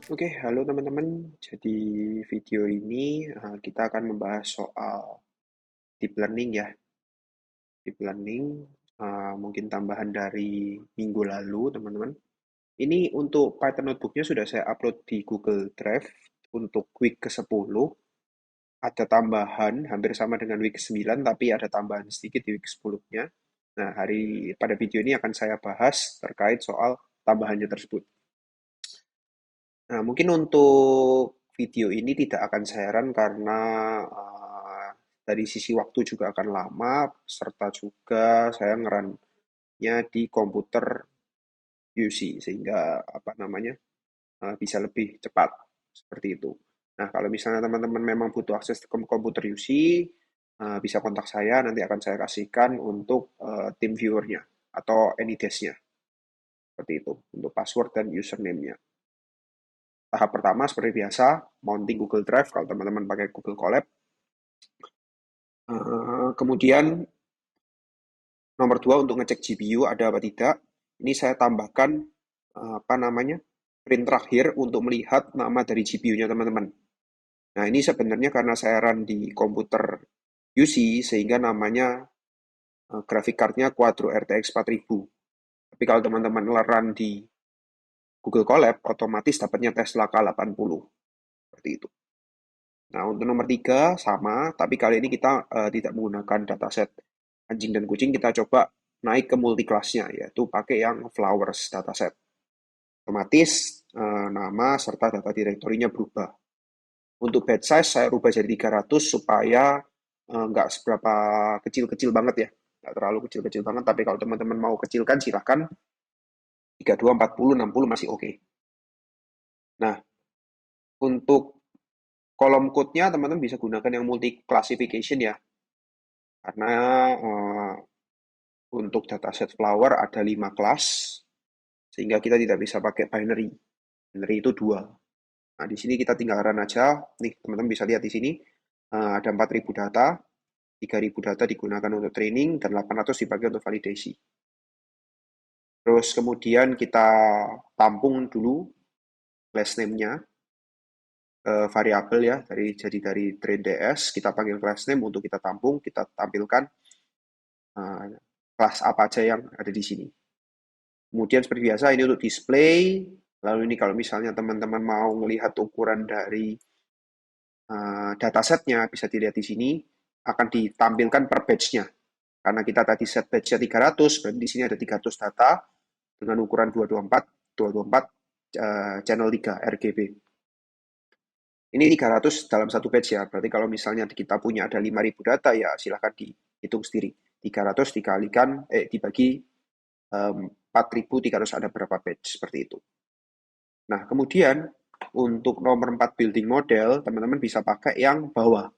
Oke, halo teman-teman. Jadi video ini kita akan membahas soal deep learning ya. Deep learning mungkin tambahan dari minggu lalu teman-teman. Ini untuk Python notebooknya sudah saya upload di Google Drive untuk week ke-10. Ada tambahan hampir sama dengan week ke-9 tapi ada tambahan sedikit di week 10-nya. Nah, pada video ini akan saya bahas terkait soal tambahannya tersebut. Nah, mungkin untuk video ini tidak akan saya run karena dari sisi waktu juga akan lama, serta juga saya ngerannya di komputer UC sehingga apa namanya bisa lebih cepat seperti itu. Nah, kalau misalnya teman-teman memang butuh akses ke komputer UC, bisa kontak saya, nanti akan saya kasihkan untuk tim viewernya atau Anydesk-nya seperti itu untuk password dan username-nya. Tahap pertama seperti biasa, mounting Google Drive kalau teman-teman pakai Google Colab. Kemudian nomor dua untuk ngecek GPU ada apa tidak. Ini saya tambahkan apa namanya print terakhir untuk melihat nama dari GPU-nya teman-teman. Nah ini sebenarnya karena saya run di komputer UC sehingga namanya graphic card-nya Quadro RTX 4000. Tapi kalau teman-teman run di Google Colab, otomatis dapatnya Tesla K80. Seperti itu. Nah, untuk nomor tiga sama, tapi kali ini kita tidak menggunakan dataset anjing dan kucing, kita coba naik ke multi kelasnya, yaitu pakai yang flowers dataset. Otomatis nama serta data direktorinya berubah. Untuk batch size saya rubah jadi 300 supaya nggak seberapa kecil-kecil banget ya. Nggak terlalu kecil-kecil banget, tapi kalau teman-teman mau kecilkan silahkan 32, 40, 60 masih oke. Nah, untuk kolom code-nya teman-teman bisa gunakan yang multi classification ya. Karena untuk dataset flower ada 5 kelas, sehingga kita tidak bisa pakai binary. Binary itu 2. Nah, di sini kita tinggal run aja. Nih, teman-teman bisa lihat di sini, ada 4.000 data, 3.000 data digunakan untuk training, dan 800 dipakai untuk validasi. Terus kemudian kita tampung dulu class name-nya, variabel ya, jadi dari train DS, kita panggil class name untuk kita tampung, kita tampilkan uh, kelas apa aja yang ada di sini. Kemudian seperti biasa ini untuk display. Lalu ini kalau misalnya teman-teman mau melihat ukuran dari datasetnya bisa dilihat di sini akan ditampilkan per batch-nya. Karena kita tadi set batch-nya 300, berarti di sini ada 300 data dengan ukuran 224 channel 3 RGB. Ini 300 dalam satu batch ya. Berarti kalau misalnya kita punya ada 5.000 data ya silahkan dihitung sendiri. 300 dibagi 4.300 ada berapa batch seperti itu. Nah, kemudian untuk nomor 4 building model, teman-teman bisa pakai yang bawah.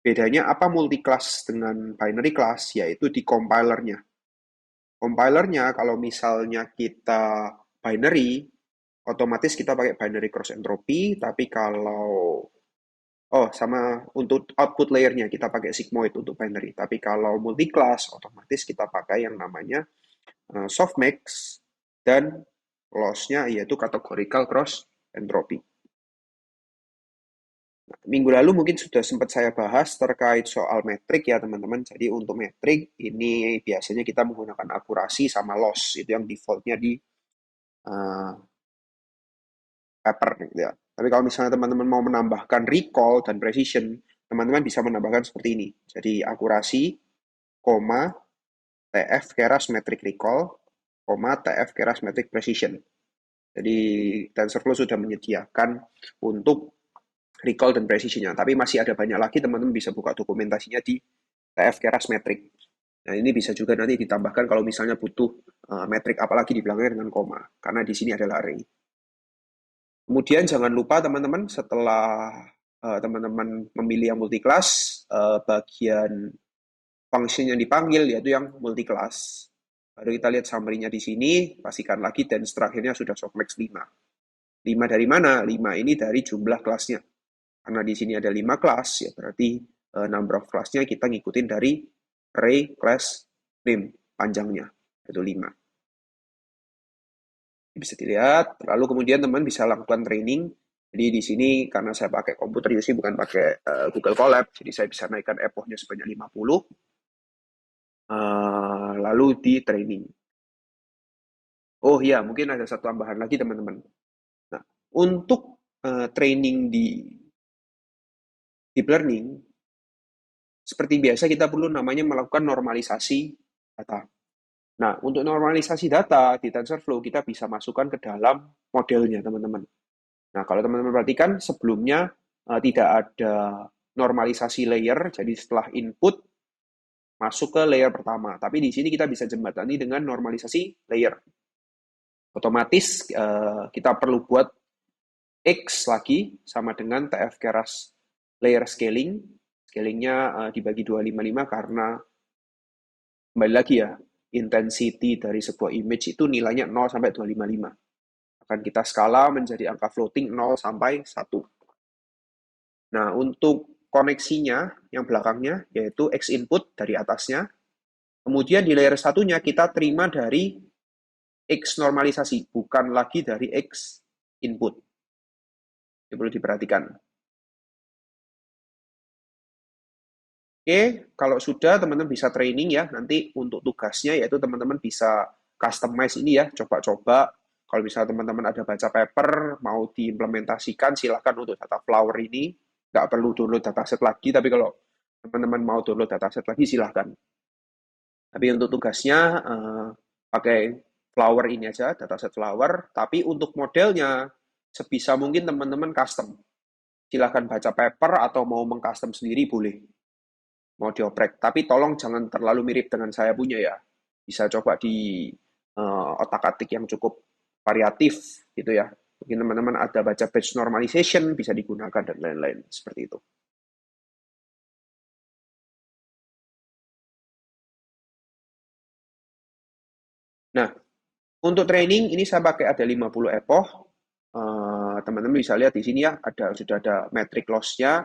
Bedanya apa multi class dengan binary class? Yaitu di compilernya. Compilernya kalau misalnya kita binary, otomatis kita pakai binary cross entropy, tapi kalau sama untuk output layernya kita pakai sigmoid untuk binary. Tapi kalau multi class, otomatis kita pakai yang namanya softmax dan loss-nya yaitu categorical cross entropy. Minggu lalu mungkin sudah sempat saya bahas terkait soal metrik ya teman-teman. Jadi untuk metrik ini biasanya kita menggunakan akurasi sama loss. Itu yang defaultnya di uh, paper gitu ya. Tapi kalau misalnya teman-teman mau menambahkan recall dan precision, teman-teman bisa menambahkan seperti ini. Jadi akurasi, koma, TF keras metric recall, koma, TF keras metric precision. Jadi TensorFlow sudah menyediakan untuk recall dan precision-nya. Tapi masih ada banyak lagi teman-teman bisa buka dokumentasinya di TF Keras Metric. Nah, ini bisa juga nanti ditambahkan kalau misalnya butuh metrik apalagi di belakangnya dengan koma, karena di sini adalah array. Kemudian jangan lupa teman-teman setelah teman-teman memilih yang multi class, bagian function yang dipanggil yaitu yang multi class. Baru kita lihat summary-nya di sini, pastikan lagi dan terakhirnya sudah softmax 5. 5 dari mana? 5 ini dari jumlah kelasnya. Karena di sini ada 5 kelas, ya berarti number of kelasnya kita ngikutin dari array class name panjangnya, yaitu 5. Bisa dilihat, lalu kemudian teman bisa lakukan training. Jadi di sini karena saya pakai komputer UC bukan pakai Google Colab, jadi saya bisa naikkan epochnya sebanyak 50, lalu di training. Oh iya, mungkin ada satu tambahan lagi teman-teman. Nah, untuk training di deep learning, seperti biasa kita perlu namanya melakukan normalisasi data. Nah, untuk normalisasi data di TensorFlow kita bisa masukkan ke dalam modelnya teman-teman. Nah, kalau teman-teman perhatikan sebelumnya tidak ada normalisasi layer, jadi setelah input masuk ke layer pertama. Tapi di sini kita bisa jembatani dengan normalisasi layer. Otomatis kita perlu buat X lagi sama dengan TF Keras layer scaling. Scalingnya dibagi 255 karena kembali lagi ya, intensity dari sebuah image itu nilainya 0 sampai 255. Akan kita skala menjadi angka floating 0 sampai 1. Nah, untuk koneksinya yang belakangnya yaitu X input dari atasnya. Kemudian di layer satunya kita terima dari X normalisasi, bukan lagi dari X input. Ini perlu diperhatikan. Oke, kalau sudah teman-teman bisa training ya, nanti untuk tugasnya yaitu teman-teman bisa customize ini ya, coba-coba. Kalau misalnya teman-teman ada baca paper, mau diimplementasikan, silahkan untuk data flower ini. Nggak perlu download dataset lagi, tapi kalau teman-teman mau download dataset lagi, silahkan. Tapi untuk tugasnya, pakai flower ini aja, dataset flower. Tapi untuk modelnya, sebisa mungkin teman-teman custom. Silahkan baca paper atau mau mengcustom sendiri boleh. Mau dioprek. Tapi tolong jangan terlalu mirip dengan saya punya ya. Bisa coba di otak-atik yang cukup variatif gitu ya. Mungkin teman-teman ada baca batch normalization bisa digunakan dan lain-lain seperti itu. Nah, untuk training ini saya pakai ada 50 epoch. Teman-teman bisa lihat di sini ya, sudah ada metric loss-nya,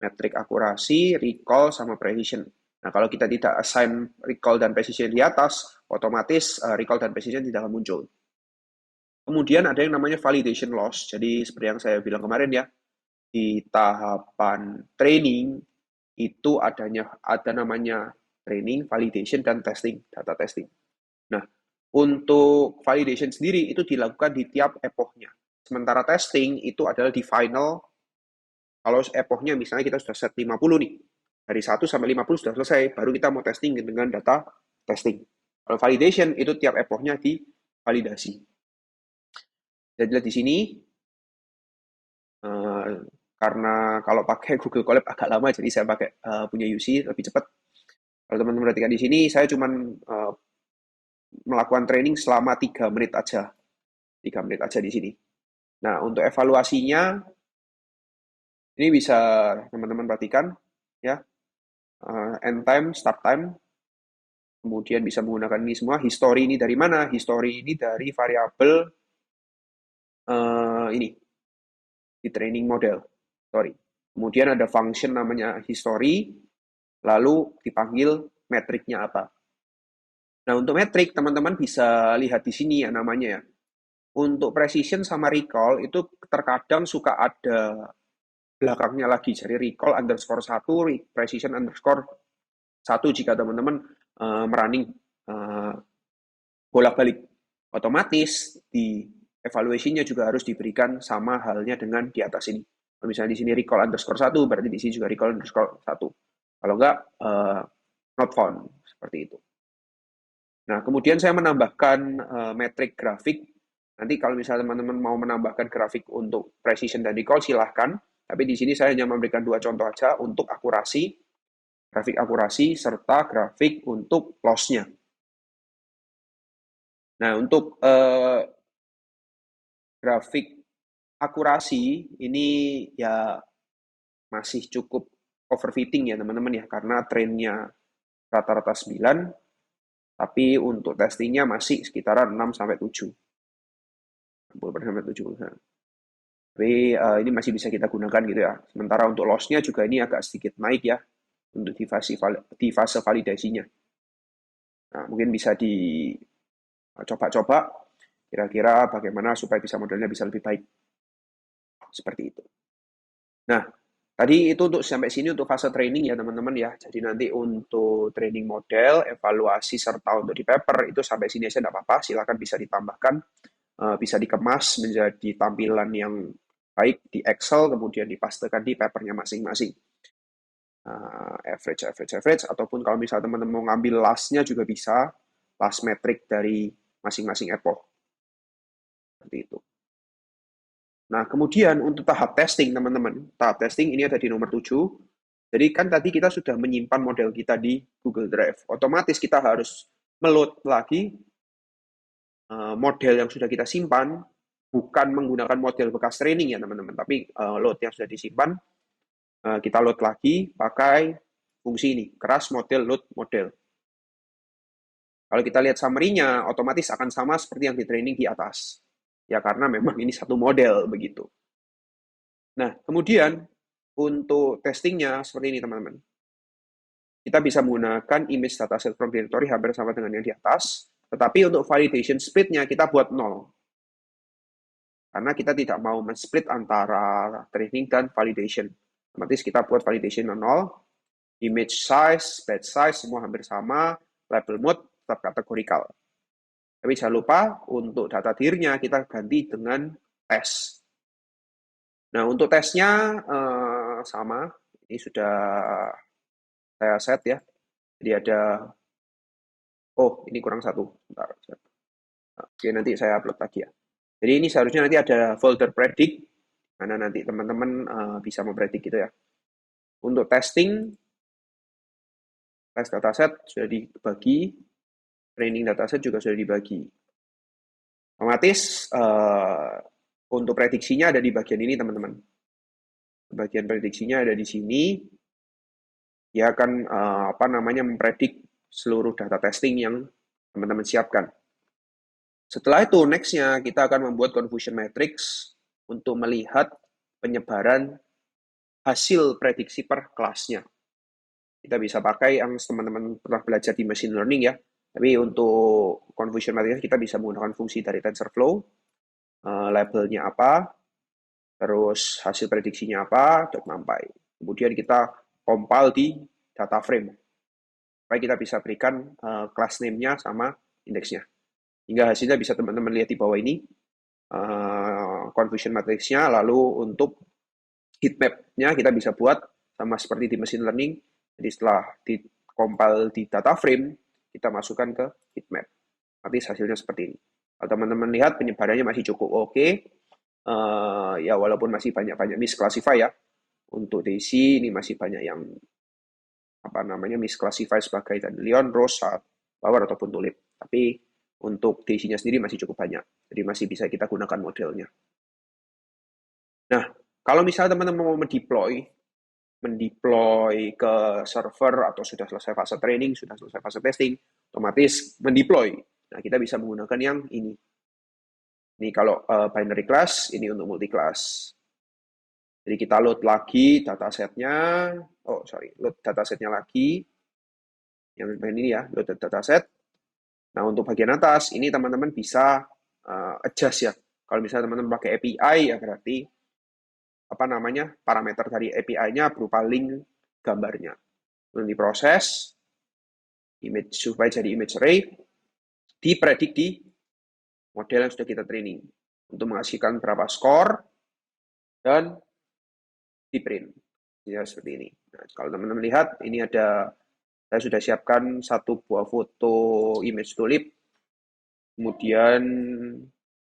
metric akurasi, recall, sama precision. Nah, kalau kita tidak assign recall dan precision di atas, otomatis recall dan precision tidak akan muncul. Kemudian ada yang namanya validation loss. Jadi seperti yang saya bilang kemarin ya, di tahapan training itu ada namanya training, validation, dan testing, data testing. Nah, untuk validation sendiri itu dilakukan di tiap epochnya. Sementara testing itu adalah di final, kalau epochnya misalnya kita sudah set 50 nih, dari 1 sampai 50 sudah selesai, baru kita mau testing dengan data testing. Kalau validation itu tiap epochnya divalidasi. Jadi lihat di sini, eh, karena kalau pakai Google Colab agak lama, jadi saya pakai punya UC lebih cepat. Kalau teman-teman perhatikan di sini, saya cuma melakukan training selama 3 menit aja. 3 menit aja di sini. Nah, untuk evaluasinya, ini bisa teman-teman perhatikan, ya, end time, start time, kemudian bisa menggunakan ini semua. History ini dari mana? History ini dari variabel ini, di training model. Sorry. Kemudian ada function namanya history, lalu dipanggil metriknya apa. Nah, untuk metrik, teman-teman bisa lihat di sini ya namanya ya. Untuk precision sama recall, itu terkadang suka ada belakangnya lagi. Jadi recall underscore 1, precision underscore 1 jika teman-teman merunning bolak-balik. Otomatis di evaluation-nya juga harus diberikan sama halnya dengan di atas ini. Kalau misalnya di sini recall underscore 1, berarti di sini juga recall underscore 1. Kalau enggak, not found. Seperti itu. Nah, kemudian saya menambahkan metrik grafik. Nanti kalau misalnya teman-teman mau menambahkan grafik untuk precision dan recall, silahkan. Tapi di sini saya hanya memberikan 2 contoh aja untuk akurasi, grafik akurasi, serta grafik untuk loss-nya. Nah, untuk grafik akurasi ini ya masih cukup overfitting ya teman-teman ya, karena trennya rata-rata 9, tapi untuk testingnya masih sekitaran 6 sampai 7. 60 sampai 7. Tapi ini masih bisa kita gunakan gitu ya. Sementara untuk loss-nya juga ini agak sedikit naik ya untuk di fase validasinya. Nah, mungkin bisa dicoba-coba. Kira-kira bagaimana supaya bisa modelnya bisa lebih baik. Seperti itu. Nah, tadi itu untuk sampai sini untuk fase training ya teman-teman ya. Jadi nanti untuk training model, evaluasi, serta untuk di paper itu sampai sini aja tidak apa-apa. Silakan bisa ditambahkan, bisa dikemas menjadi tampilan yang baik di Excel, kemudian dipastekan di papernya masing-masing. Average, ataupun kalau misalnya teman-teman mau ngambil last-nya juga bisa, last metric dari masing-masing epoch. Seperti itu. Nah, kemudian untuk tahap testing, teman-teman. Tahap testing ini ada di nomor 7. Jadi kan tadi kita sudah menyimpan model kita di Google Drive. Otomatis kita harus meload lagi model yang sudah kita simpan, bukan menggunakan model bekas training ya teman-teman, tapi load yang sudah disimpan, kita load lagi pakai fungsi ini, keras model load model. Kalau kita lihat summary-nya, otomatis akan sama seperti yang di training di atas. Ya karena memang ini satu model begitu. Nah, kemudian untuk testingnya seperti ini teman-teman. Kita bisa menggunakan image dataset from directory hampir sama dengan yang di atas, tetapi untuk validation speed-nya kita buat 0. Karena kita tidak mau men-split antara training dan validation. Otomatis kita buat validation 0, image size, batch size, semua hampir sama, label mode tetap kategorikal. Tapi jangan lupa untuk data tirnya kita ganti dengan tes. Nah, untuk tesnya sama. Ini sudah saya set ya. Jadi ada, ini kurang satu. Bentar. Oke, nanti saya upload lagi ya. Jadi ini seharusnya nanti ada folder predict, mana nanti teman-teman bisa mempredik gitu ya. Untuk testing, test dataset sudah dibagi, training dataset juga sudah dibagi. Otomatis untuk prediksinya ada di bagian ini teman-teman. Bagian prediksinya ada di sini. Dia akan mempredik seluruh data testing yang teman-teman siapkan. Setelah itu, next-nya kita akan membuat confusion matrix untuk melihat penyebaran hasil prediksi per kelasnya. Kita bisa pakai yang teman-teman pernah belajar di machine learning ya. Tapi untuk confusion matrix kita bisa menggunakan fungsi dari TensorFlow, labelnya apa, terus hasil prediksinya apa, dot numpy. Kemudian kita compile di data frame. Supaya kita bisa berikan class name-nya sama indeksnya. Hingga hasilnya bisa teman-teman lihat di bawah ini. Confusion matrix-nya, lalu untuk heatmap-nya kita bisa buat sama seperti di machine learning. Jadi setelah di-compile di data frame, kita masukkan ke heatmap. Nanti hasilnya seperti ini. Kalau teman-teman lihat penyebarannya masih cukup oke. Ya walaupun masih banyak-banyak misclassify ya. Untuk Daisy ini masih banyak yang misclassify sebagai dandelion, rose, flower ataupun tulip. Tapi untuk Daisy-nya sendiri masih cukup banyak. Jadi masih bisa kita gunakan modelnya. Nah, kalau misalnya teman-teman mau mendeploy ke server atau sudah selesai fase training, sudah selesai fase testing, otomatis mendeploy. Nah, kita bisa menggunakan yang ini. Ini kalau binary class, ini untuk multi class. Jadi kita load lagi datasetnya, load datasetnya lagi. Yang ini ya, load dataset. Nah, untuk bagian atas, ini teman-teman bisa adjust ya. Kalau misalnya teman-teman pakai API, ya berarti parameter dari API-nya berupa link gambarnya. Kemudian diproses, image supaya jadi image array, dipredik di model yang sudah kita training untuk menghasilkan berapa skor dan di print. Ya seperti ini. Nah, kalau teman-teman lihat, ini saya sudah siapkan satu buah foto image tulip, kemudian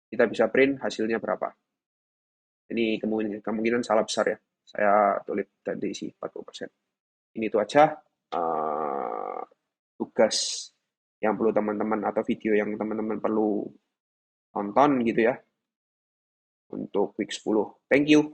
kita bisa print hasilnya berapa. Ini kemungkinan salah besar ya. Saya tulip dan diisi 40%. Ini itu aja tugas yang perlu teman-teman atau video yang teman-teman perlu tonton gitu ya untuk week 10. Thank you.